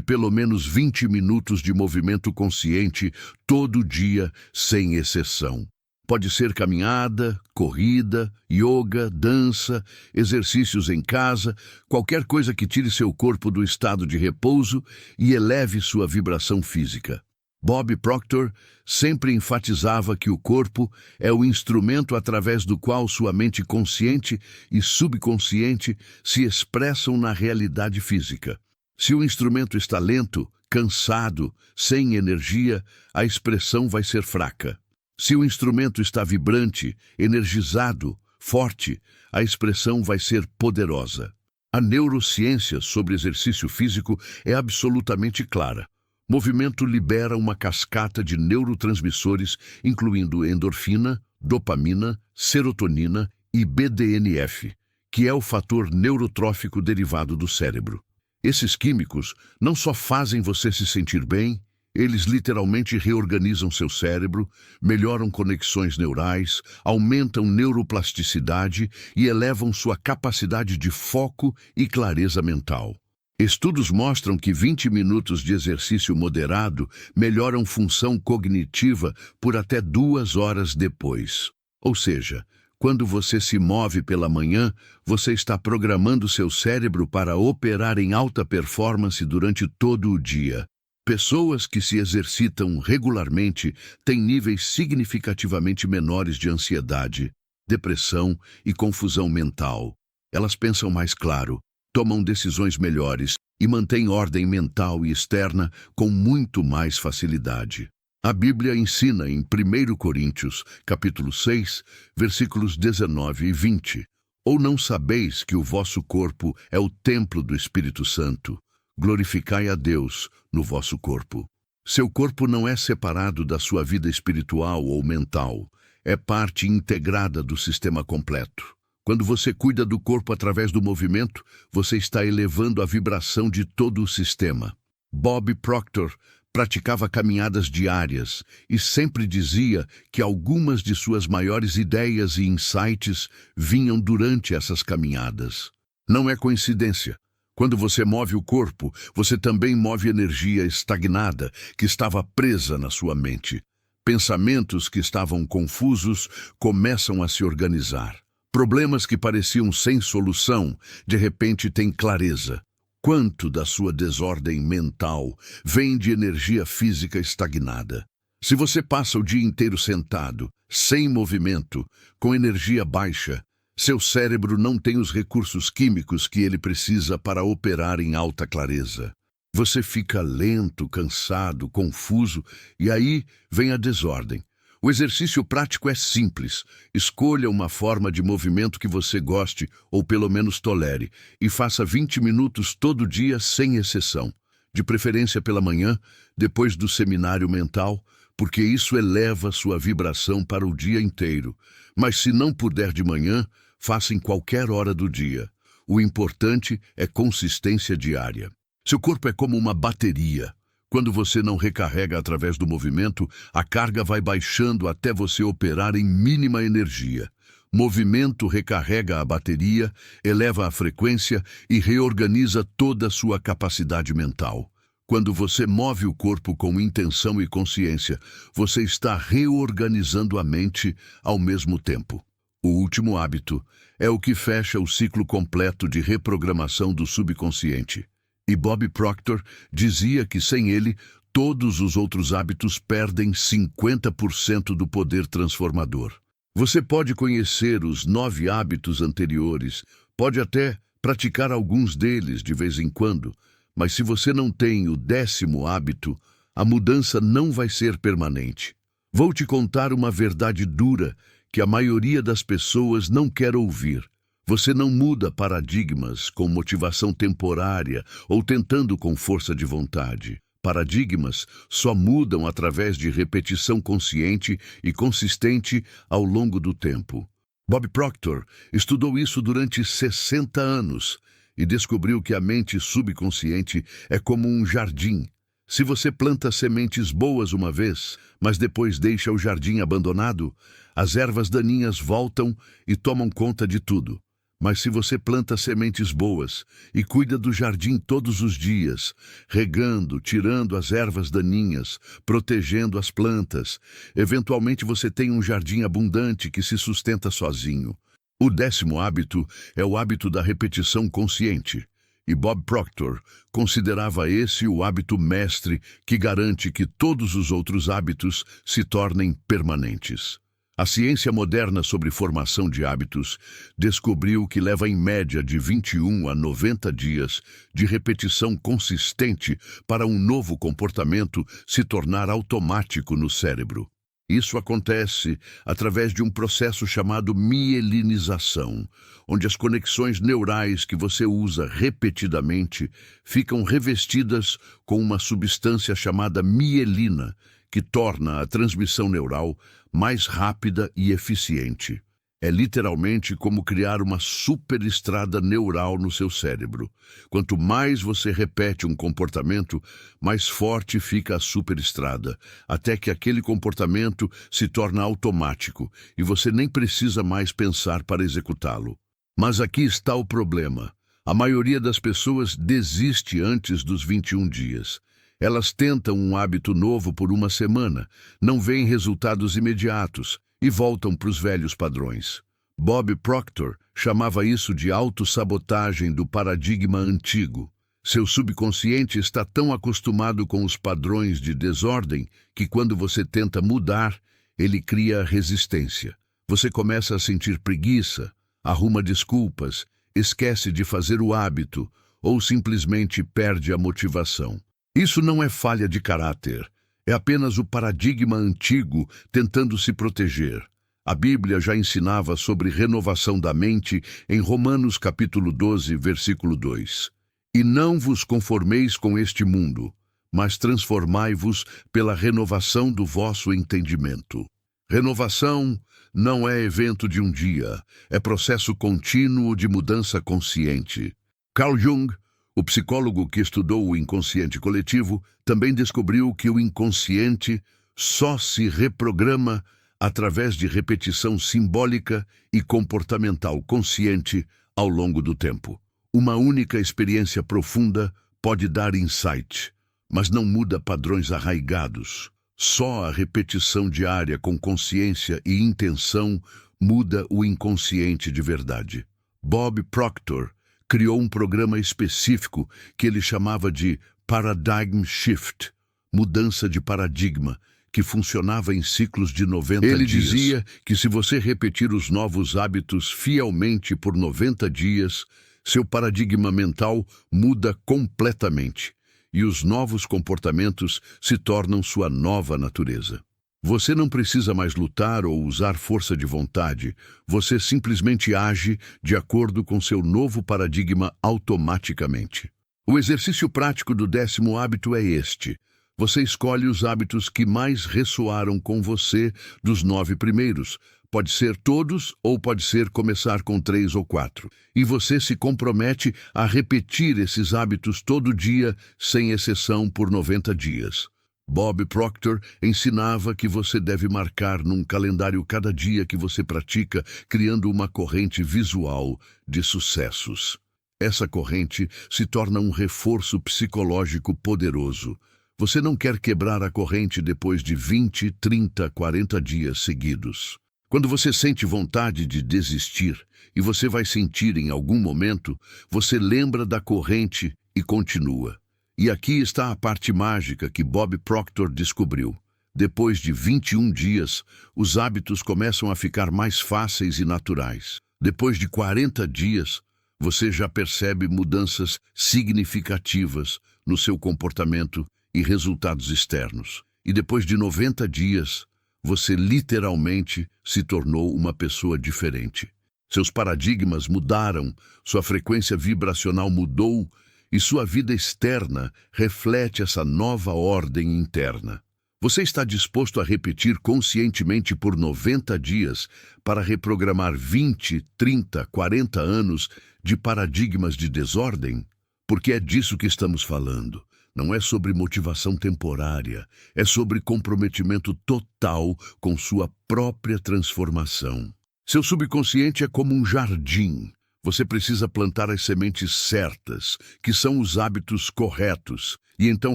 pelo menos 20 minutos de movimento consciente todo dia, sem exceção. Pode ser caminhada, corrida, yoga, dança, exercícios em casa, qualquer coisa que tire seu corpo do estado de repouso e eleve sua vibração física. Bob Proctor sempre enfatizava que o corpo é o instrumento através do qual sua mente consciente e subconsciente se expressam na realidade física. Se o instrumento está lento, cansado, sem energia, a expressão vai ser fraca. Se o instrumento está vibrante, energizado, forte, a expressão vai ser poderosa. A neurociência sobre exercício físico é absolutamente clara. Movimento libera uma cascata de neurotransmissores, incluindo endorfina, dopamina, serotonina e BDNF, que é o fator neurotrófico derivado do cérebro. Esses químicos não só fazem você se sentir bem, Eles literalmente reorganizam seu cérebro, melhoram conexões neurais, aumentam neuroplasticidade e elevam sua capacidade de foco e clareza mental. Estudos mostram que 20 minutos de exercício moderado melhoram função cognitiva por até 2 horas depois. Ou seja, quando você se move pela manhã, você está programando seu cérebro para operar em alta performance durante todo o dia. Pessoas que se exercitam regularmente têm níveis significativamente menores de ansiedade, depressão e confusão mental. Elas pensam mais claro, tomam decisões melhores e mantêm ordem mental e externa com muito mais facilidade. A Bíblia ensina em 1 Coríntios, capítulo 6, versículos 19 e 20: Ou não sabeis que o vosso corpo é o templo do Espírito Santo? Glorificai a Deus no vosso corpo. Seu corpo não é separado da sua vida espiritual ou mental, é parte integrada do sistema completo. Quando você cuida do corpo através do movimento, você está elevando a vibração de todo o sistema. Bob Proctor praticava caminhadas diárias e sempre dizia que algumas de suas maiores ideias e insights vinham durante essas caminhadas. Não é coincidência. Quando você move o corpo, você também move energia estagnada que estava presa na sua mente. Pensamentos que estavam confusos começam a se organizar. Problemas que pareciam sem solução, de repente têm clareza. Quanto da sua desordem mental vem de energia física estagnada? Se você passa o dia inteiro sentado, sem movimento, com energia baixa, seu cérebro não tem os recursos químicos que ele precisa para operar em alta clareza. Você fica lento, cansado, confuso, e aí vem a desordem. O exercício prático é simples. Escolha uma forma de movimento que você goste ou pelo menos tolere e faça 20 minutos todo dia sem exceção. De preferência pela manhã, depois do seminário mental, porque isso eleva sua vibração para o dia inteiro. Mas se não puder de manhã, faça em qualquer hora do dia. O importante é consistência diária. Seu corpo é como uma bateria. Quando você não recarrega através do movimento, a carga vai baixando até você operar em mínima energia. Movimento recarrega a bateria, eleva a frequência e reorganiza toda a sua capacidade mental. Quando você move o corpo com intenção e consciência, você está reorganizando a mente ao mesmo tempo. O último hábito é o que fecha o ciclo completo de reprogramação do subconsciente. E Bob Proctor dizia que sem ele, todos os outros hábitos perdem 50% do poder transformador. Você pode conhecer os 9 hábitos anteriores, pode até praticar alguns deles de vez em quando, mas se você não tem o 10º hábito, a mudança não vai ser permanente. Vou te contar uma verdade dura que a maioria das pessoas não quer ouvir. Você não muda paradigmas com motivação temporária ou tentando com força de vontade. Paradigmas só mudam através de repetição consciente e consistente ao longo do tempo. Bob Proctor estudou isso durante 60 anos e descobriu que a mente subconsciente é como um jardim. Se você planta sementes boas uma vez, mas depois deixa o jardim abandonado, as ervas daninhas voltam e tomam conta de tudo. Mas se você planta sementes boas e cuida do jardim todos os dias, regando, tirando as ervas daninhas, protegendo as plantas, eventualmente você tem um jardim abundante que se sustenta sozinho. O 10º hábito é o hábito da repetição consciente. E Bob Proctor considerava esse o hábito mestre que garante que todos os outros hábitos se tornem permanentes. A ciência moderna sobre formação de hábitos descobriu que leva em média de 21 a 90 dias de repetição consistente para um novo comportamento se tornar automático no cérebro. Isso acontece através de um processo chamado mielinização, onde as conexões neurais que você usa repetidamente ficam revestidas com uma substância chamada mielina, que torna a transmissão neural mais rápida e eficiente. É literalmente como criar uma superestrada neural no seu cérebro. Quanto mais você repete um comportamento, mais forte fica a superestrada, até que aquele comportamento se torna automático e você nem precisa mais pensar para executá-lo. Mas aqui está o problema. A maioria das pessoas desiste antes dos 21 dias. Elas tentam um hábito novo por uma semana, não veem resultados imediatos e voltam para os velhos padrões. Bob Proctor chamava isso de autossabotagem do paradigma antigo. Seu subconsciente está tão acostumado com os padrões de desordem que quando você tenta mudar, ele cria resistência. Você começa a sentir preguiça, arruma desculpas, esquece de fazer o hábito ou simplesmente perde a motivação. Isso não é falha de caráter, é apenas o paradigma antigo tentando se proteger. A Bíblia já ensinava sobre renovação da mente em Romanos capítulo 12, versículo 2. E não vos conformeis com este mundo, mas transformai-vos pela renovação do vosso entendimento. Renovação não é evento de um dia, é processo contínuo de mudança consciente. Carl Jung, o psicólogo que estudou o inconsciente coletivo, também descobriu que o inconsciente só se reprograma através de repetição simbólica e comportamental consciente ao longo do tempo. Uma única experiência profunda pode dar insight, mas não muda padrões arraigados. Só a repetição diária com consciência e intenção muda o inconsciente de verdade. Bob Proctor criou um programa específico que ele chamava de Paradigm Shift, mudança de paradigma, que funcionava em ciclos de 90 dias. Ele dizia que se você repetir os novos hábitos fielmente por 90 dias, seu paradigma mental muda completamente e os novos comportamentos se tornam sua nova natureza. Você não precisa mais lutar ou usar força de vontade, você simplesmente age de acordo com seu novo paradigma automaticamente. O exercício prático do 10º hábito é este. Você escolhe os hábitos que mais ressoaram com você dos 9 primeiros. Pode ser todos ou pode ser começar com 3 ou 4. E você se compromete a repetir esses hábitos todo dia, sem exceção por 90 dias. Bob Proctor ensinava que você deve marcar num calendário cada dia que você pratica, criando uma corrente visual de sucessos. Essa corrente se torna um reforço psicológico poderoso. Você não quer quebrar a corrente depois de 20, 30, 40 dias seguidos. Quando você sente vontade de desistir, e você vai sentir em algum momento, você lembra da corrente e continua. E aqui está a parte mágica que Bob Proctor descobriu. Depois de 21 dias, os hábitos começam a ficar mais fáceis e naturais. Depois de 40 dias, você já percebe mudanças significativas no seu comportamento e resultados externos. E depois de 90 dias, você literalmente se tornou uma pessoa diferente. Seus paradigmas mudaram, sua frequência vibracional mudou e sua vida externa reflete essa nova ordem interna. Você está disposto a repetir conscientemente por 90 dias para reprogramar 20, 30, 40 anos de paradigmas de desordem? Porque é disso que estamos falando. Não é sobre motivação temporária, é sobre comprometimento total com sua própria transformação. Seu subconsciente é como um jardim. Você precisa plantar as sementes certas, que são os hábitos corretos, e então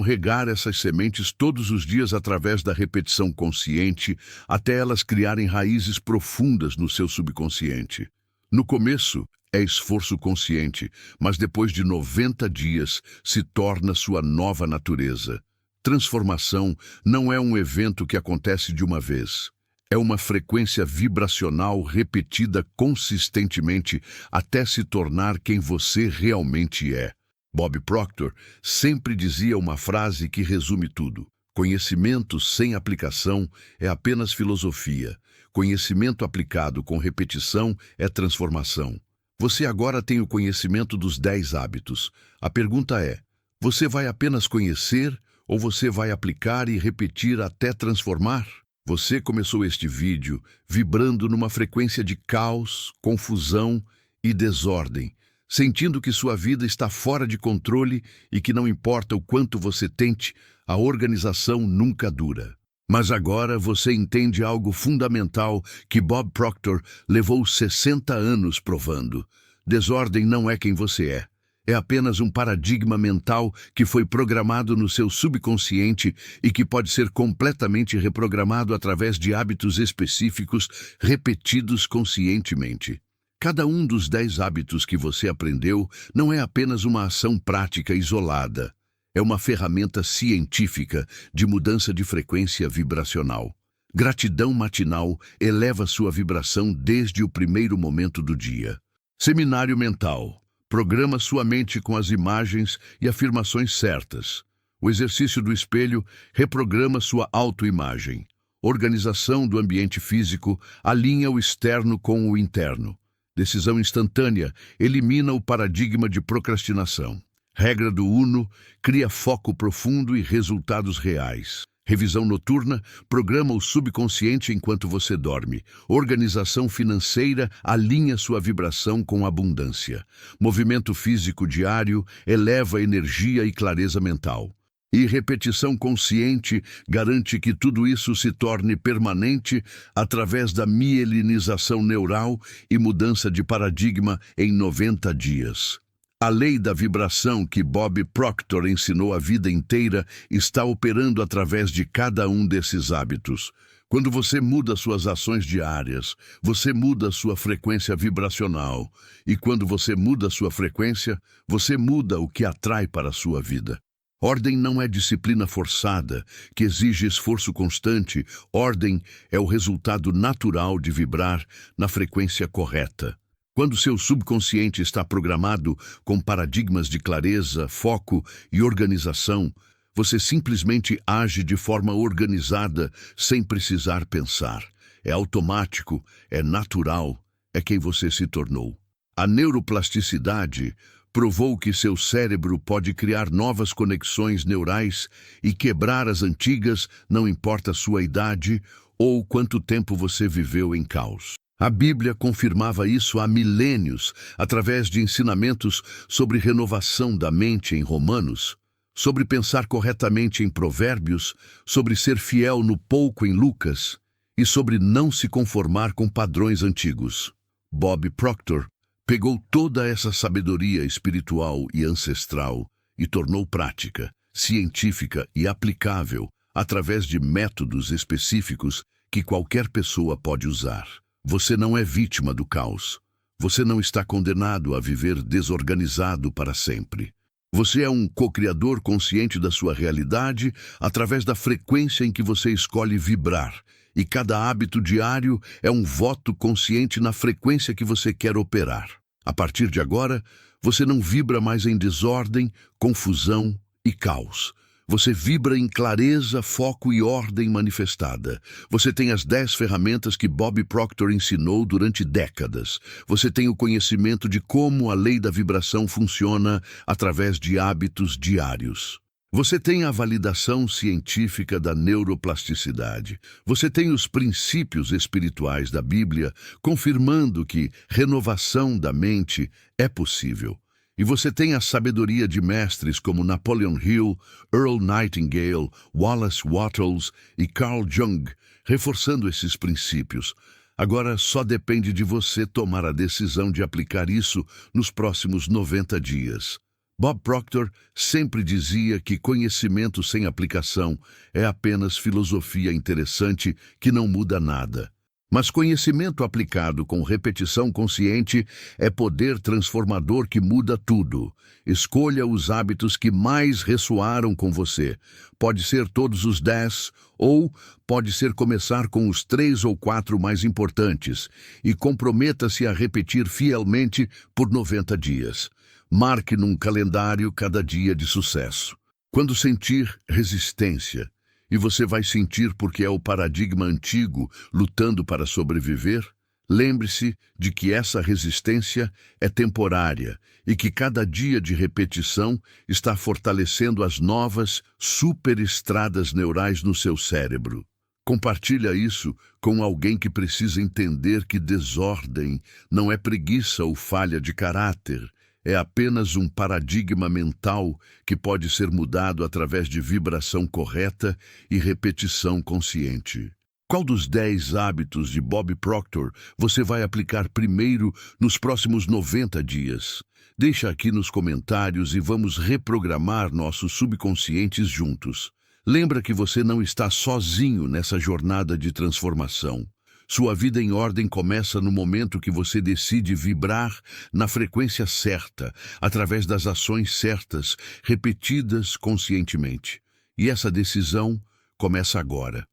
regar essas sementes todos os dias através da repetição consciente, até elas criarem raízes profundas no seu subconsciente. No começo, é esforço consciente, mas depois de 90 dias se torna sua nova natureza. Transformação não é um evento que acontece de uma vez. É uma frequência vibracional repetida consistentemente até se tornar quem você realmente é. Bob Proctor sempre dizia uma frase que resume tudo. Conhecimento sem aplicação é apenas filosofia. Conhecimento aplicado com repetição é transformação. Você agora tem o conhecimento dos 10 hábitos. A pergunta é, você vai apenas conhecer ou você vai aplicar e repetir até transformar? Você começou este vídeo vibrando numa frequência de caos, confusão e desordem, sentindo que sua vida está fora de controle e que não importa o quanto você tente, a organização nunca dura. Mas agora você entende algo fundamental que Bob Proctor levou 60 anos provando. Desordem não é quem você é. É apenas um paradigma mental que foi programado no seu subconsciente e que pode ser completamente reprogramado através de hábitos específicos repetidos conscientemente. Cada um dos 10 hábitos que você aprendeu não é apenas uma ação prática isolada. É uma ferramenta científica de mudança de frequência vibracional. Gratidão matinal eleva sua vibração desde o primeiro momento do dia. Seminário mental. Programa sua mente com as imagens e afirmações certas. O exercício do espelho reprograma sua autoimagem. Organização do ambiente físico alinha o externo com o interno. Decisão instantânea elimina o paradigma de procrastinação. Regra do Uno cria foco profundo e resultados reais. Revisão noturna programa o subconsciente enquanto você dorme. Organização financeira alinha sua vibração com abundância. Movimento físico diário eleva energia e clareza mental. E repetição consciente garante que tudo isso se torne permanente através da mielinização neural e mudança de paradigma em 90 dias. A lei da vibração que Bob Proctor ensinou a vida inteira está operando através de cada um desses hábitos. Quando você muda suas ações diárias, você muda sua frequência vibracional. E quando você muda sua frequência, você muda o que atrai para a sua vida. Ordem não é disciplina forçada, que exige esforço constante. Ordem é o resultado natural de vibrar na frequência correta. Quando seu subconsciente está programado com paradigmas de clareza, foco e organização, você simplesmente age de forma organizada sem precisar pensar. É automático, é natural, é quem você se tornou. A neuroplasticidade provou que seu cérebro pode criar novas conexões neurais e quebrar as antigas, não importa a sua idade ou quanto tempo você viveu em caos. A Bíblia confirmava isso há milênios, através de ensinamentos sobre renovação da mente em Romanos, sobre pensar corretamente em Provérbios, sobre ser fiel no pouco em Lucas e sobre não se conformar com padrões antigos. Bob Proctor pegou toda essa sabedoria espiritual e ancestral e tornou prática, científica e aplicável através de métodos específicos que qualquer pessoa pode usar. Você não é vítima do caos. Você não está condenado a viver desorganizado para sempre. Você é um co-criador consciente da sua realidade através da frequência em que você escolhe vibrar. E cada hábito diário é um voto consciente na frequência que você quer operar. A partir de agora, você não vibra mais em desordem, confusão e caos. Você vibra em clareza, foco e ordem manifestada. Você tem as 10 ferramentas que Bob Proctor ensinou durante décadas. Você tem o conhecimento de como a lei da vibração funciona através de hábitos diários. Você tem a validação científica da neuroplasticidade. Você tem os princípios espirituais da Bíblia confirmando que renovação da mente é possível. E você tem a sabedoria de mestres como Napoleon Hill, Earl Nightingale, Wallace Wattles e Carl Jung, reforçando esses princípios. Agora só depende de você tomar a decisão de aplicar isso nos próximos 90 dias. Bob Proctor sempre dizia que conhecimento sem aplicação é apenas filosofia interessante que não muda nada. Mas conhecimento aplicado com repetição consciente é poder transformador que muda tudo. Escolha os hábitos que mais ressoaram com você. Pode ser todos os 10, ou pode ser começar com os 3 ou 4 mais importantes. E comprometa-se a repetir fielmente por 90 dias. Marque num calendário cada dia de sucesso. Quando sentir resistência, e você vai sentir porque é o paradigma antigo lutando para sobreviver, lembre-se de que essa resistência é temporária e que cada dia de repetição está fortalecendo as novas superestradas neurais no seu cérebro. Compartilha isso com alguém que precisa entender que desordem não é preguiça ou falha de caráter, é apenas um paradigma mental que pode ser mudado através de vibração correta e repetição consciente. Qual dos 10 hábitos de Bob Proctor você vai aplicar primeiro nos próximos 90 dias? Deixa aqui nos comentários e vamos reprogramar nossos subconscientes juntos. Lembra que você não está sozinho nessa jornada de transformação. Sua vida em ordem começa no momento que você decide vibrar na frequência certa, através das ações certas, repetidas conscientemente. E essa decisão começa agora.